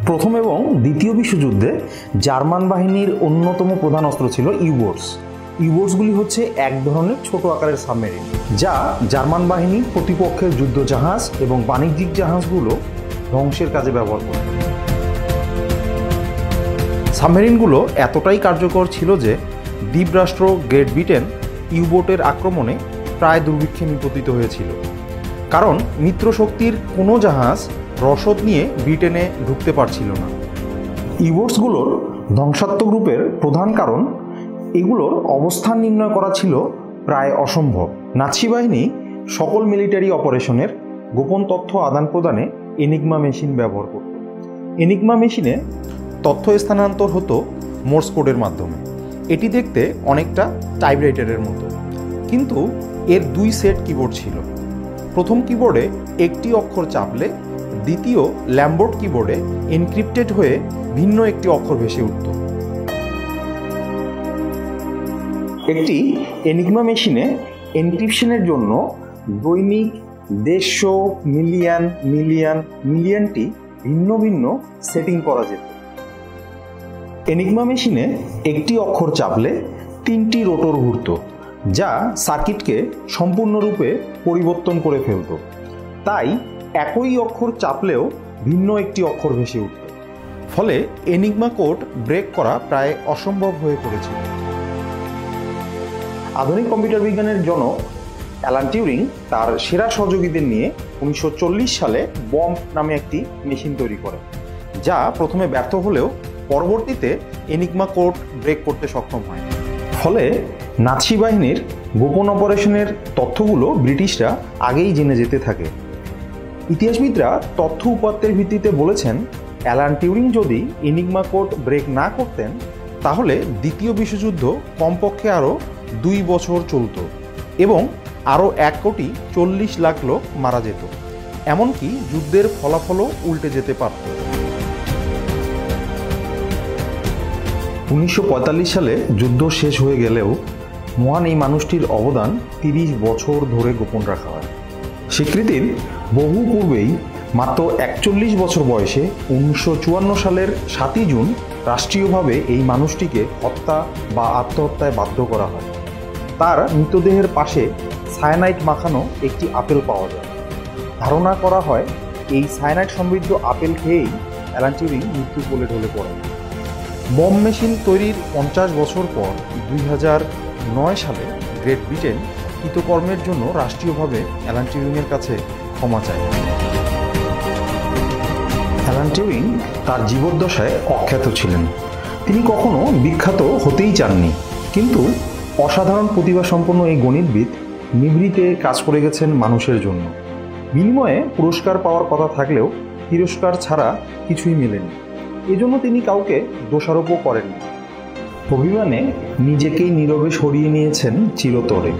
প্রথম এবং দ্বিতীয় বিশ্বযুদ্ধে জার্মান বাহিনীর অন্যতম প্রধান অস্ত্র ছিল ইউবোটস। ইউবোটসগুলি হচ্ছে এক ধরনের ছোট আকারের সাবমেরিন, যা জার্মান বাহিনীর প্রতিপক্ষের যুদ্ধ জাহাজ এবং বাণিজ্যিক জাহাজগুলো ধ্বংসের কাজে ব্যবহার করে। সাবমেরিনগুলো এতটাই কার্যকর ছিল যে দ্বীপরাষ্ট্র গ্রেট ব্রিটেন ইউবোটের আক্রমণে প্রায় দুর্ভিক্ষে নিপতিত হয়েছিল, কারণ মিত্রশক্তির কোনো জাহাজ রসদ নিয়ে ব্রিটেনে ঢুকতে পারছিল না। ইউবোটসগুলোর ধ্বংসাত্মক রূপের প্রধান কারণ এগুলোর অবস্থান নির্ণয় করা ছিল প্রায় অসম্ভব। নাৎসি বাহিনী সকল মিলিটারি অপারেশনের গোপন তথ্য আদান প্রদানে এনিগমা মেশিন ব্যবহার করত। এনিগমা মেশিনে তথ্য স্থানান্তর হতো মোর্স কোডের মাধ্যমে। এটি দেখতে অনেকটা টাইপরাইটারের মতো, কিন্তু এর দুই সেট কিবোর্ড ছিল। প্রথম কিবোর্ডে একটি অক্ষর চাপলে দ্বিতীয় ল্যাম্বোর্ড কিবোর্ডে এনক্রিপ্টেড হয়ে ভিন্ন একটি অক্ষর ভেসে উঠত। একটি এনিগমা মেশিনে এনক্রিপশনের জন্য দৈনিক 150 মিলিয়নটি ভিন্ন ভিন্ন সেটিং করা যেত। এনিগমা মেশিনে একটি অক্ষর চাপলে 3টি রোটর ঘুরত, যা সার্কিটকে সম্পূর্ণরূপে পরিবর্তন করে ফেলত। তাই একই অক্ষর চাপলেও ভিন্ন একটি অক্ষর ভেসে উঠত, ফলে এনিগমা কোড ব্রেক করা প্রায় অসম্ভব হয়ে পড়েছিল। আধুনিক কম্পিউটার বিজ্ঞানের জনক অ্যালান টিউরিং তার সেরা সহযোগীদের নিয়ে 1940 সালে বম্ব নামে একটি মেশিন তৈরি করেন, যা প্রথমে ব্যর্থ হলেও পরবর্তীতে এনিগমা কোড ব্রেক করতে সক্ষম হয়। ফলে নাৎসি বাহিনীর গোপন অপারেশনের তথ্যগুলো ব্রিটিশরা আগেই জেনে যেতে থাকে। ইতিহাসবিদরা তথ্য উপাত্তের ভিত্তিতে বলেছেন, অ্যালান টিউরিং যদি এনিগমা কোড ব্রেক না করতেন তাহলে দ্বিতীয় বিশ্বযুদ্ধ কমপক্ষে আরও 2 বছর চলত এবং আরও 1,40,00,000 লোক মারা যেত। এমনকি যুদ্ধের ফলাফলও উল্টে যেতে পারত। 1945 সালে যুদ্ধ শেষ হয়ে গেলেও মহান এই মানুষটির অবদান 30 বছর ধরে গোপন রাখা হয়। স্বীকৃতির বহু পূর্বেই মাত্র 41 বছর বয়সে 1954 সালের 7 জুন রাষ্ট্রীয়ভাবে এই মানুষটিকে হত্যা বা আত্মহত্যায় বাধ্য করা হয়। তার মৃতদেহের পাশে সায়ানাইড মাখানো একটি আপেল পাওয়া যায়। ধারণা করা হয় এই সায়ানাইড সমৃদ্ধ আপেল খেয়েই অ্যালান টিউরিং মৃত্যুর কোলে ঢলে পড়েন। বম্ব মেশিন তৈরির 50 বছর পর 2009 সালে গ্রেট ব্রিটেন কৃতকর্মের জন্য রাষ্ট্রীয়ভাবে অ্যালান টিউরিংয়ের কাছে ক্ষমা চায়। অ্যালান টিউরিং তার জীবদ্দশায় অখ্যাত ছিলেন। তিনি কখনো বিখ্যাত হতেই চাননি, কিন্তু অসাধারণ প্রতিভাসম্পন্ন এই গণিতবিদ নিভৃতে কাজ করে গেছেন মানুষের জন্য। বিনিময়ে পুরস্কার পাওয়ার কথা থাকলেও তিরস্কার ছাড়া কিছুই মেলেনি। এজন্য তিনি কাউকে দোষারোপও করেননি। অভিমানে নিজেকেই নীরবে সরিয়ে নিয়েছেন চিরতরে।